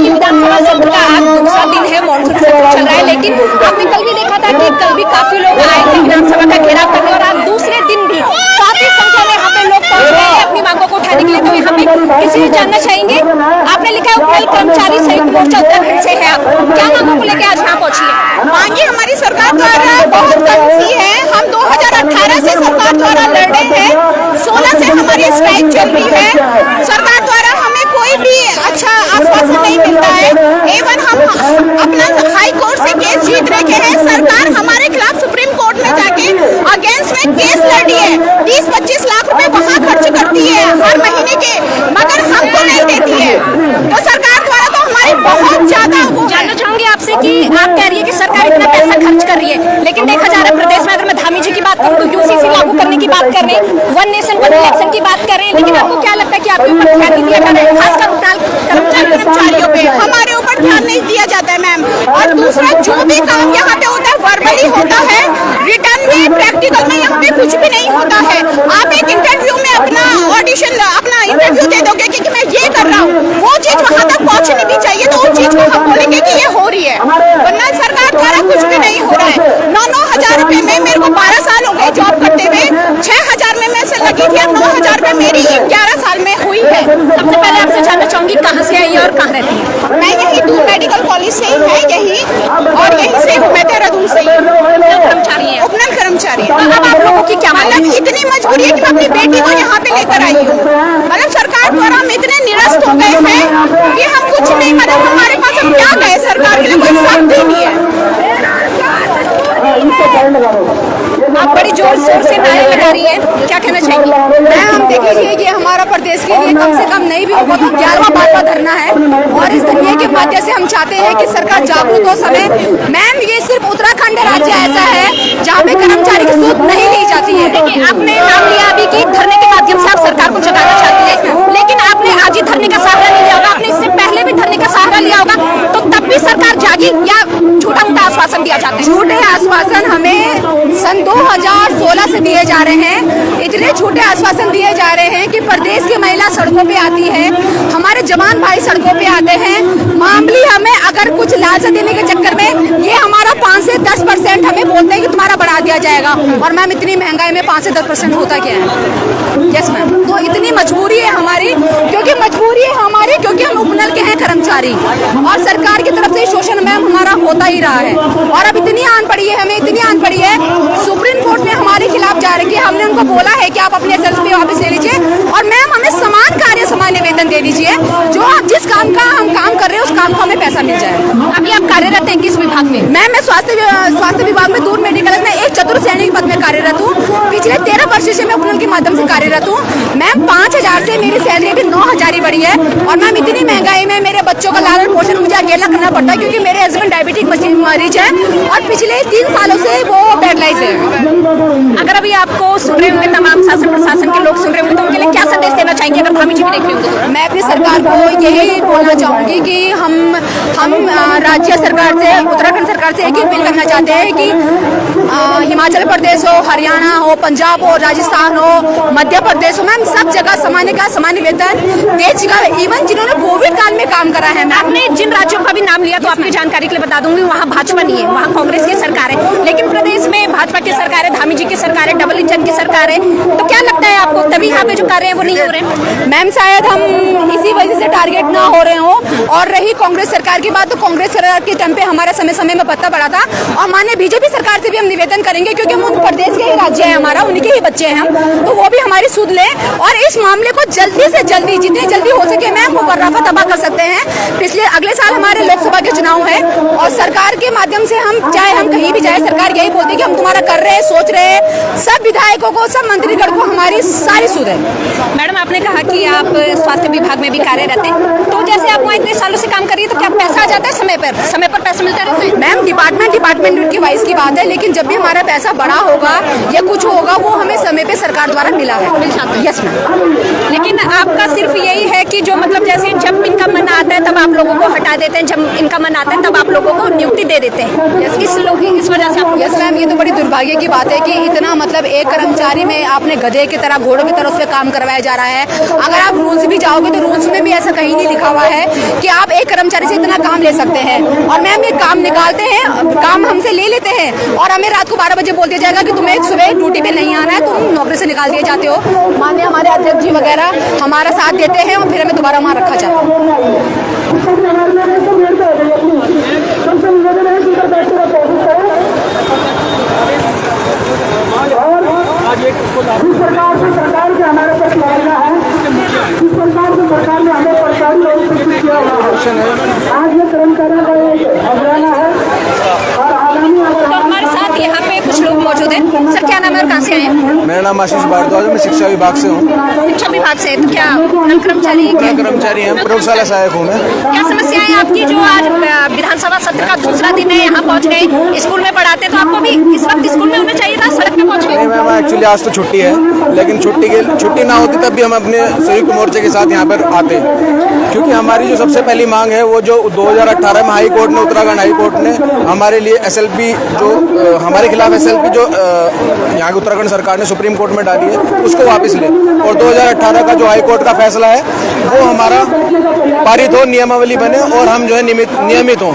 विधानसभा सत्र का आज दूसरा दिन है, मॉनसून सत्र चल रहा है, लेकिन आपने कल भी देखा था कि कल भी काफी लोग आए थे विधानसभा का घेराव करने, और आज दूसरे दिन भी काफी संख्या में यहाँ पे लोग पहुंच रहे हैं अपनी मांगों को उठाने के लिए। तो यहाँ पे किसी जानना चाहेंगे, आपने लिखा है उपनल कर्मचारी संयुक्त मोर्चा उत्तराखंड से है, आप क्या मांगों को लेकर आज यहाँ पहुंची है? मांगे हमारी सरकार द्वारा बहुत कम सी है। हम 2018 से सरकार द्वारा लड़ रहे हैं, 16 से हमारी स्ट्राइक चल रही है। सरकार द्वारा हमें कोई भी अच्छा आश्वासन नहीं मिलता है। एवं हम अपना हाई कोर्ट से केस जीत रखे हैं। सरकार हमारे खिलाफ सुप्रीम कोर्ट में जाके अगेंस्ट में केस लड़ी है। 30-25 लाख रुपए वहाँ खर्च करती है हर महीने के, मगर हमको नहीं देती है। तो सरकार द्वारा तो हमारी बहुत ज्यादा जानना चाहूंगी आपसे कि आप कह रही है कि सरकार इतना पैसा खर्च कर रही है, लेकिन देखा जा रहा है प्रदेश में, अगर मैं धामी जी की बात करूँ तो यूसीसी लागू करने की बात कर रहे हैं, वन नेशन वन इलेक्शन की बात कर रहे हैं, लेकिन आपको क्या लगता है कि आपके ऊपर ध्यान नहीं दिया जा रहा है, खासकर कर्मचारियों पे हमारे ऊपर ध्यान नहीं दिया जाता है मैम। और दूसरा जो भी काम यहाँ पे होता है वर्बली होता है, रिटर्न में प्रैक्टिकल में यहाँ पे कुछ भी नहीं होता है। आप एक इंटरव्यू में अपना ऑडिशन अपना इंटरव्यू दे दोगे कि मैं ये कर रहा हूँ, वो चीज वहाँ तक पहुँचनी भी चाहिए, तो उस चीज को हम बोलेंगे कि ये हो रही है, वरना सरकार द्वारा कुछ भी नहीं हो रहा है। 9-9 हजार रुपए में मेरे को 12 साल हो गए जॉब करते हुए, 6,000 में मैं से लगी थी, 9,000 रुपए मेरी 11 साल में हुई है। सबसे पहले आपसे जानना चाहूंगी कहाँ से आई है और कहाँ रहती है? मैं यही दूर मेडिकल कॉलेज से ही है यही, और यहीं से मैं देहरादून से ही कर्मचारी है, उपनल कर्मचारी। अब आप लोगों की क्या मतलब इतनी मजबूरी है कि मैं अपनी बेटी को यहाँ पे लेकर आई हूँ। मतलब सरकार द्वारा हम इतने निरस्त हो गए हैं कि हम कुछ नहीं, मतलब हमारे पास हम क्या गए, सरकार के लिए कोई शब्द ही नहीं है। आप बड़ी जोर शोर से नारे लगा रही है, क्या कहना चाहेंगी? मैम देखिए, ये हमारा प्रदेश के लिए कम से कम नहीं भी होगा तो 11वां धरना है, और इस धरने के माध्यम से हम चाहते हैं कि सरकार जागरूक हो समय। मैम ये सिर्फ उत्तराखंड राज्य ऐसा है जहाँ पे कर्मचारी की सूद नहीं ली जाती है। देखिए आपने नाम लिया अभी कि धरने के माध्यम से आप सरकार को जगाना चाहती है, लेकिन आपने आज ही धरने का सहारा नहीं लिया होगा, आपने इससे पहले भी धरने का सहारा लिया होगा, तो तब भी सरकार जागी या झूठा मोटा आश्वासन दिया जाता है? झूठे आश्वासन हमें सन 2016 से दिए जा रहे हैं। इतने झूठे आश्वासन दिए जा रहे हैं कि प्रदेश की महिला सड़कों पे आती है, हमारे जवान भाई सड़कों पे आते हैं, मामूली हमें अगर कुछ लालच देने के चक्कर में ये हमारा 5 से 10% हमें बोलते हैं कि तुम्हारा बढ़ा दिया जाएगा। और मैम इतनी महंगाई में 5 से 10% होता क्या है? यस मैम, तो इतनी मजबूरी है हमारी, क्योंकि मजबूरी है हमारी क्योंकि हम उपनल के हैं कर्मचारी, और सरकार की तरफ से शोषण मैम हमारा होता ही रहा है। और अब इतनी आन पड़ी है, हमें इतनी आन पड़ी है, सुप्रीम कोर्ट में हमारे खिलाफ जा रही है। हमने उनको बोला है कि आप अपने एसएलपी वापस ले लीजिए, और मैम हमें समान कार्य समान वेतन दे दीजिए, जो आप जिस काम का हम काम कर रहे हैं उस काम को हमें पैसा मिल जाए। अभी आप कार्यरत हैं किस विभाग में? मैम मैं स्वास्थ्य विभाग में दूर मेडिकल में एक चतुर्थ सैनिक पद में कार्यरत हूँ। पिछले 13 वर्ष से मैं उपनल के माध्यम से कार्यरत हूँ। मैम 5,000 से मेरी सैलरी भी 9,000 ही बढ़ी है, और मैम इतनी महंगाई में मेरे बच्चों का लालन पोषण मुझे अकेला करना पड़ता है, क्योंकि मेरे हस्बैंड डायबिटिक मरीज है, और पिछले 3 सालों से वो पैरालाइज है। अगर अभी आपको सुन रहे होंगे तमाम शासन प्रशासन के लोग सुन रहे होंगे, तो उनके लिए क्या संदेश देना चाहेंगे अगर धामी जी भी देख रहे होंगे? मैं अपनी सरकार को यही बोलना चाहूँगी कि हम राज्य सरकार से, उत्तराखंड सरकार से एक ही अपील करना चाहते हैं कि हिमाचल प्रदेश हो, हरियाणा हो, पंजाब हो, राजस्थान हो, मध्य प्रदेश हो, मैम सब जगह सामान्य वेतन देश का, इवन जिन्होंने कोविड काल में काम करा है। आपने जिन राज्यों का भी नाम लिया तो आपकी जानकारी के लिए बता दूंगी, वहाँ भाजपा नहीं है, वहाँ कांग्रेस की सरकार है, लेकिन प्रदेश में भाजपा की सरकार है, धामी जी की सरकार है, डबल इंजन की सरकार है। तो क्या लगता है आपको तभी यहाँ पे जो कार्य है वो नहीं हो रहे? मैम शायद हम इसी वजह से टारगेट ना हो रहे हो। और रही कांग्रेस सरकार की बात, तो कांग्रेस सरकार के टाइम पे हमारा समय में पत्ता पड़ा था, और माननीय बीजेपी सरकार से भी हम निवेदन करेंगे, क्योंकि हम उत्तर प्रदेश के ही राज्य है हमारा, उनके ही बच्चे हैं हम, तो वो भी हमारी सुध लें, और इस मामले को जल्दी से जल्दी, जितनी जल्दी हो सके मैम वो रफा दफा कर सकते हैं। अगले साल हमारे लोकसभा के चुनाव है, और सरकार के माध्यम से हम चाहे हम कहीं भी जाए, सरकार यही बोलती है कि हम तुम्हारा कर रहे हैं, सोच रहे हैं। सब विधायकों को, सब मंत्रीगण को हमारी सारी सुध है। मैडम आपने कहा कि आप स्वास्थ्य विभाग में भी कार्यरत हैं, तो जैसे आप वहाँ इतने सालों से काम कर रही है, तो क्या पैसा आ जाता है समय पर पैसा मिलता रहता है? मैम डिपार्टमेंट की वाइज की बात है, लेकिन जब भी हमारा पैसा बड़ा होगा या कुछ होगा वो हमें समय पे सरकार द्वारा मिला है, मिल जाता है। Yes ma'am. लेकिन आपका सिर्फ यही है कि जो मतलब जैसे जब इनका मन आता है तब आप लोगों को हटा देते हैं, जब इनका मन आता है तब आप लोगों को नियुक्ति दे देते हैं, इस वजह से आप? यस मैम, ये तो बड़ी दुर्भाग्य की बात है कि इतना मतलब एक कर्मचारी में आपने गधे की तरह, घोड़ों की तरह उस पर काम करवाया जा रहा है। अगर आप रूल्स भी जाओगे तो रूल्स में भी ऐसा कहीं नहीं लिखा हुआ है कि आप एक कर्मचारी से इतना काम ले सकते हैं। और मैम ये काम निकालते हैं, काम हमसे ले लेते हैं और हमें रात को 12 बजे बोल दिया जाएगा कि तुम्हें सुबह ड्यूटी पे नहीं आना है, तुम नौकरी से निकाल दिए जाते हो। माननीय हमारे अध्यक्ष जी वगैरह हमारा साथ देते हैं और फिर हमें दोबारा वहाँ रखा जाता है। सरकार के हमारे पास मामला है, इस सरकार ने हमें सरकारी और किया हुआ है। आज ये कर्मचारियों का एक अभियान है और आगामी तो हमारे साथ यहाँ पे कुछ लोग मौजूद हैं। सर क्या नाम है और कहाँ से आए हैं? मेरा नाम आशीष भारद्वाज है, मैं शिक्षा विभाग से हूँ। शिक्षा विभाग से? तो क्या कर्मचारी मैं कर्मचारी हैं, प्रयोगशाला सहायक हूँ मैं। क्या समस्या है आपकी जो आज विधानसभा सत्र का दूसरा दिन है, यहाँ पहुँच गए, स्कूल में पढ़ाते तो आपको भी इस वक्त स्कूल में होना चाहिए था, सड़क पे पहुँच गए? नहीं मैम, एक्चुअली आज तो छुट्टी है, लेकिन छुट्टी ना होती तब भी हम अपने संयुक्त मोर्चे के साथ यहाँ पर आते हैं, क्योंकि हमारी जो सबसे पहली मांग है वो जो 2018 में हाई कोर्ट ने, उत्तराखंड हाई कोर्ट ने हमारे लिए SLP जो हमारे खिलाफ SLP जो यहाँ की उत्तराखंड सरकार ने सुप्रीम कोर्ट में डाली है उसको वापस ले, और 2018 का जो हाई कोर्ट का फैसला है वो हमारा पारित हो, नियमावली बने और हम जो है नियमित हों।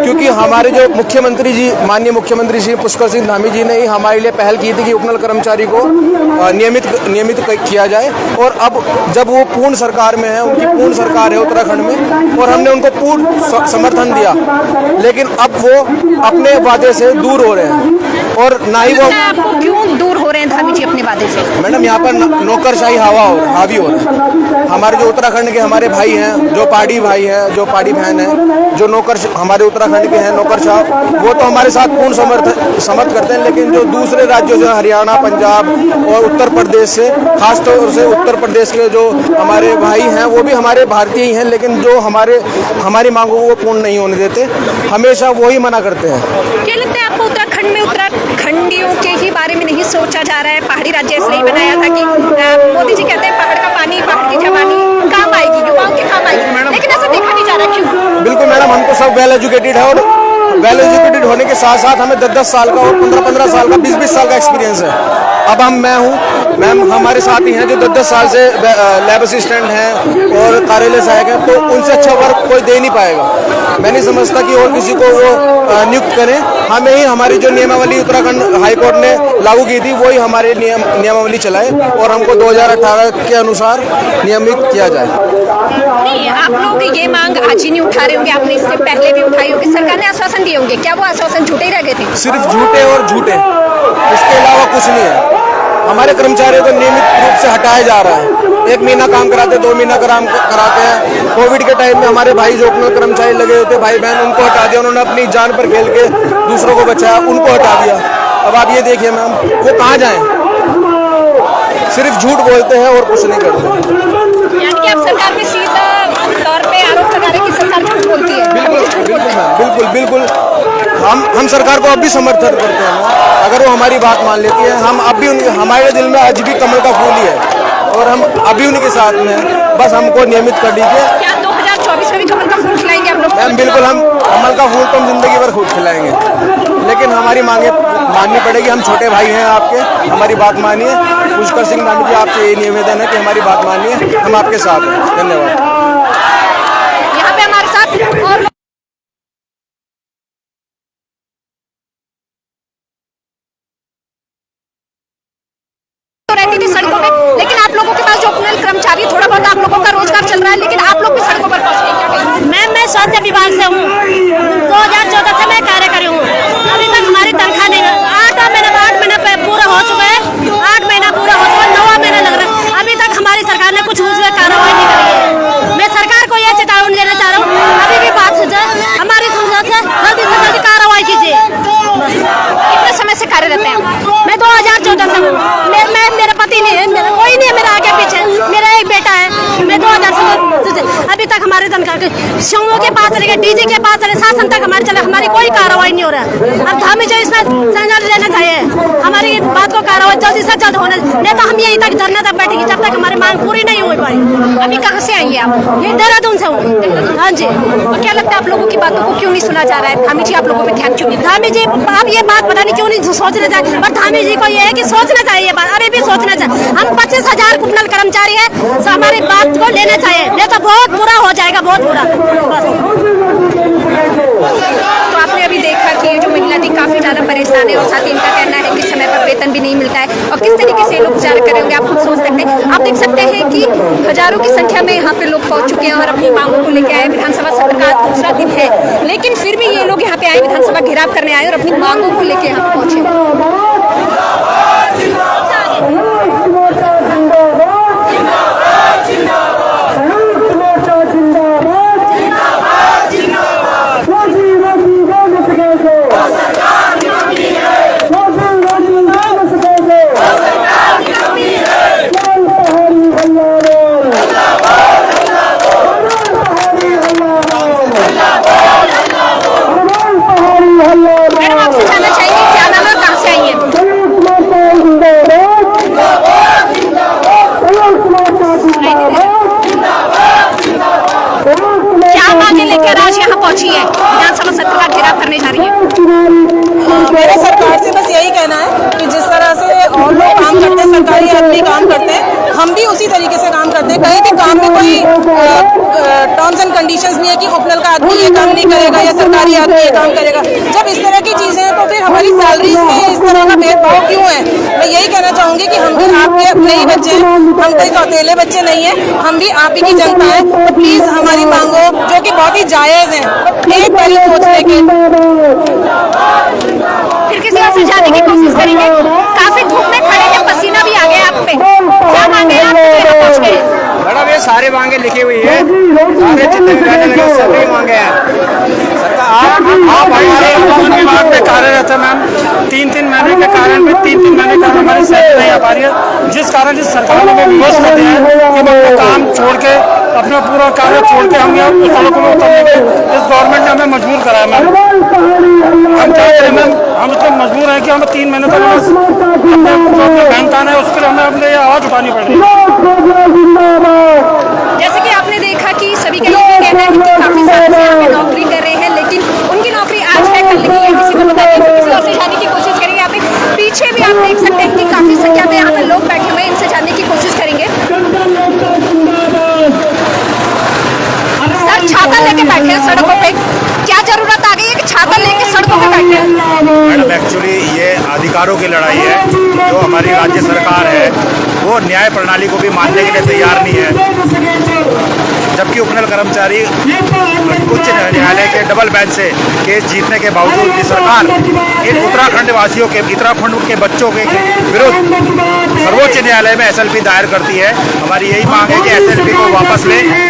क्योंकि हमारे जो मुख्यमंत्री जी, माननीय मुख्यमंत्री श्री पुष्कर सिंह धामी जी ने ही हमारे लिए पहल की थी कि उपनल कर्मचारी को नियमित किया जाए, और अब जब वो पूर्ण सरकार में है, उनकी पूर्ण सरकार है उत्तराखंड में, और हमने उनको पूर्ण समर्थन दिया, लेकिन अब वो अपने वादे से दूर हो रहे हैं। और ना ही वो आपको क्यों दूर हो रहे हैं धामी जी अपने वादे से? मैडम यहाँ पर नौकरशाही हावी हो रहा है। हमारे जो उत्तराखंड के हमारे भाई हैं, जो पहाड़ी भाई हैं, जो पहाड़ी बहन हैं, जो हमारे उत्तराखंड के हैं नौकरशाह, वो तो हमारे साथ पूर्ण समर्थ करते हैं, लेकिन जो दूसरे राज्यों से हरियाणा, पंजाब और उत्तर प्रदेश से, खासतौर से उत्तर प्रदेश के जो हमारे भाई हैं वो भी हमारे भारतीय ही हैं, लेकिन जो हमारी मांगों को वो पूर्ण नहीं होने देते, हमेशा वो ही मना करते हैं। क्या लगता है आपको उत्तराखंड में उत्तराखंडियों के ही बारे में नहीं सोचा जा रहा है? पहाड़ी राज्य इसलिए बनाया था कि मोदी जी कहते हैं पहाड़ का पानी, पहाड़ की जवानी काम आएगी, युवाओं के काम आएगी, लेकिन ऐसा देखा नहीं जा रहा, क्यों? बिल्कुल मैडम, हमको सब वेल एजुकेटेड है, और वेल एजुकेटेड होने के साथ साथ हमें 10-10 साल का और 15-15 साल का, 20-20 साल का एक्सपीरियंस है। अब मैं हूँ, मैम हमारे साथ ही हैं जो 10-10 साल से लैब असिस्टेंट हैं और कार्यालय सहायक हैं, तो उनसे अच्छा वर्क कोई दे नहीं पाएगा। मैं नहीं समझता कि और किसी को वो नियुक्त करें। हमें ही हमारी जो नियमावली उत्तराखंड हाई कोर्ट ने लागू की थी वही हमारे नियमावली चलाए और हमको 2018 के अनुसार नियमित किया जाए। नहीं, आप लोग ये मांग आज ही नहीं उठा रहे होंगे, आपने इससे पहले भी उठाई होगी, सरकार ने आश्वासन दिए होंगे, क्या वो आश्वासन झूठे ही रह गए थे? सिर्फ झूठे और झूठे, इसके अलावा कुछ नहीं है। हमारे कर्मचारियों को नियमित रूप से हटाया जा रहा है, 1 महीना काम कराते, 2 महीना काम कराते हैं। कोविड के टाइम में हमारे भाई जो अपने कर्मचारी लगे होते, भाई बहन, उनको हटा दिया, उन्होंने अपनी जान पर खेल के दूसरों को बचाया, उनको हटा दिया। अब आप ये देखिए मैम, वो कहाँ जाएं? सिर्फ झूठ बोलते हैं और कुछ नहीं करते। यानी कि आप सरकार पे सीधा तौर पे आरोप लगा रहे हैं कि सरकार झूठ बोलती है? बिल्कुल। हम सरकार को अब भी समर्थन करते हैं, अगर वो हमारी बात मान लेती है। हम अब भी हमारे दिल में आज भी कमल का फूल ही है और हम अभी उनके साथ में हैं, बस हमको नियमित कर दीजिए। क्या 2024 में भी कमल का फूल खिलाएंगे आप लोग? मैम बिल्कुल, हम कमल का फूल तो हम जिंदगी भर खूब खिलाएंगे, लेकिन हमारी मांगे माननी पड़ेगी। हम छोटे भाई हैं आपके, हमारी बात मानिए। पुष्कर सिंह धामी जी, आपसे ये निवेदन है कि हमारी बात मानिए, हम आपके साथ हैं। धन्यवाद। यहाँ पे हमारे साथ और रहती थी सड़कों पे, लेकिन आप लोगों के पास जो उपनल कर्मचारी, थोड़ा बहुत आप लोगों का रोजगार चल रहा है, लेकिन आप लोग भी सड़कों पर पहुंच गए। मैं स्वास्थ्य विभाग से हूँ, 2014 से मैं कार्य करी हूँ। अभी तक हमारी तनख्वाह नहीं, 8 महीना पूरा हो चुका है, 8 महीना पूरा हो चुका है, 9वां महीना लग रहा है, अभी तक हमारी सरकार ने कुछ उसमें कार्रवाई नहीं करी है। मैं सरकार को यह चेतावनी देना चाह रहा हूँ, अभी भी बात हो जाए, हमारी जल्दी से जल्दी कार्रवाई कीजिए। कितने समय से कार्यरत हैं? मैं 2014 से हूँ, मेरा पति नहीं है, कोई नहीं है मेरा आगे पीछे, मेरा एक बेटा है। मैं 2014 से अभी तक हमारे तनख्वाह समूह के पास चले गए, डीजी के पास चले, शासन तक हमारे चले, हमारी कोई कार्रवाई नहीं हो रहा है। अब धामी जो इसमें संज्ञान लेना चाहिए, हमारी बात को कार्रवाई जल्दी से जल्द होना, नहीं तो हम यहीं तक धरने तक बैठेंगे जब तक हमारी मांग पूरी नहीं हो पाई। अभी कहाँ से आई हैं आप? ये देहरादून से हूँ। हाँ जी। और क्या लगता है आप लोगों की बातों को क्यों नहीं सुना जा रहा है? धामी जी आप लोगों पे ध्यान क्यों नहीं देते? धामी जी आप ये बात पता नहीं क्यों नहीं सोचना चाहिए, पर धामी जी को ये है कि सोचना चाहिए बात, अभी भी सोचना चाहिए। हम 25,000 कुटनल कर्मचारी है, तो हमारी बात को लेना चाहिए, नहीं तो बहुत बुरा हो जाएगा, बहुत बुरा। तो आपने अभी देखा कि ये जो महिला थी काफी ज्यादा परेशान है और साथ ही इनका कहना है कि समय पर वेतन भी नहीं मिलता है और किस तरीके से लोग गुजारा कर रहे होंगे आप खुद सोच सकते हैं। आप देख सकते हैं कि हजारों की संख्या में यहाँ पे लोग पहुंच चुके हैं और अपनी मांगों को लेकर आए। विधानसभा सत्र का दूसरा दिन है, लेकिन फिर भी ये लोग यहाँ पे आए, विधानसभा घेराव करने आए और अपनी मांगों को लेकर यहाँ पे पहुंचे। मैडम आपसे जानना चाहेंगे क्या नाम है, कहाँ से आई हैं? क्या मांगे लेकर आज यहाँ पहुंची है, विधानसभा सत्र का घेराव करने जा रही है? मेरा सरकार से बस यही कहना है कि जिस तरह से और लोग काम करते हैं, सरकारी आदमी काम करते हैं, हम भी उसी तरीके से काम करते हैं। कहीं भी काम में कोई टर्म्स एंड कंडीशंस नहीं है कि उपनल का आदमी ये काम नहीं करेगा या सरकारी आदमी ये काम करेगा। जब इस तरह की चीजें हैं तो फिर हमारी सैलरीज में इस तरह का भेदभाव क्यों है? मैं यही कहना चाहूंगी कि हम भी आपके अपने ही बच्चे हैं, हम कोई सौतेले बच्चे नहीं है, हम भी आप ही की जनता है। तो प्लीज हमारी मांगों जो कि बहुत ही जायज है, एक बारी सोचने की। फिर किसी और से जाने की कोशिश करेंगे। काफी धूप में खड़े हैं, पसीना भी आ गया आप पे, क्या मांगे आप यहाँ पहुँच गए? मैडम ये सारे मांगे लिखी हुई है, सारे जितने भी रहने लगे सभी मांगे हैं। आप हमारे विभाग में कार्यरत है मैम, 3-3 महीने के कारण में 3-3 महीने का हमारी सैलरी नहीं आ पा रही है, जिस कारण जिस सरकार ने हमें विरोध कर दिया है कि हम अपना काम छोड़ के, अपना पूरा कार्य छोड़ के हम यहाँ सड़कों में उतरने के इस गवर्नमेंट ने हमें मजबूर कराया मैम। हम चाहते हैं मैम, हम इतना मजबूर हैं कि हमें 3 महीने तक अपने बैंक आना है, उसके लिए हमें अपने आवाज़ उठानी पड़ रही है। जैसे कि आपने देखा कि सभी का ये कहना है कि काफी सारे से यहाँ पे नौकरी कर रहे हैं, लेकिन उनकी नौकरी आज है कल नहीं है, किसी को पता नहीं, तो किसी और से जानने की कोशिश करेंगे। यहाँ पे पीछे भी आप देख सकते हैं कि काफी संख्या में यहाँ पे लोग बैठे हुए हैं, इनसे जानने की कोशिश करेंगे। सर छाता लेके बैठे हैं सड़कों पे, क्या जरूरत आ गई है कि छाता लेके सड़कों पे बैठे हैं? मैडम एक्चुअली ये अधिकारों की लड़ाई है, जो हमारी राज्य सरकार है वो न्याय प्रणाली को भी मानने के लिए तैयार नहीं है। जबकि उपनल कर्मचारी उच्च न्यायालय के डबल बेंच से केस जीतने के बावजूद भी सरकार इन उत्तराखंड वासियों के, उत्तराखंड के बच्चों के विरुद्ध सर्वोच्च न्यायालय में SLP दायर करती है। हमारी यही मांग है कि SLP को वापस लें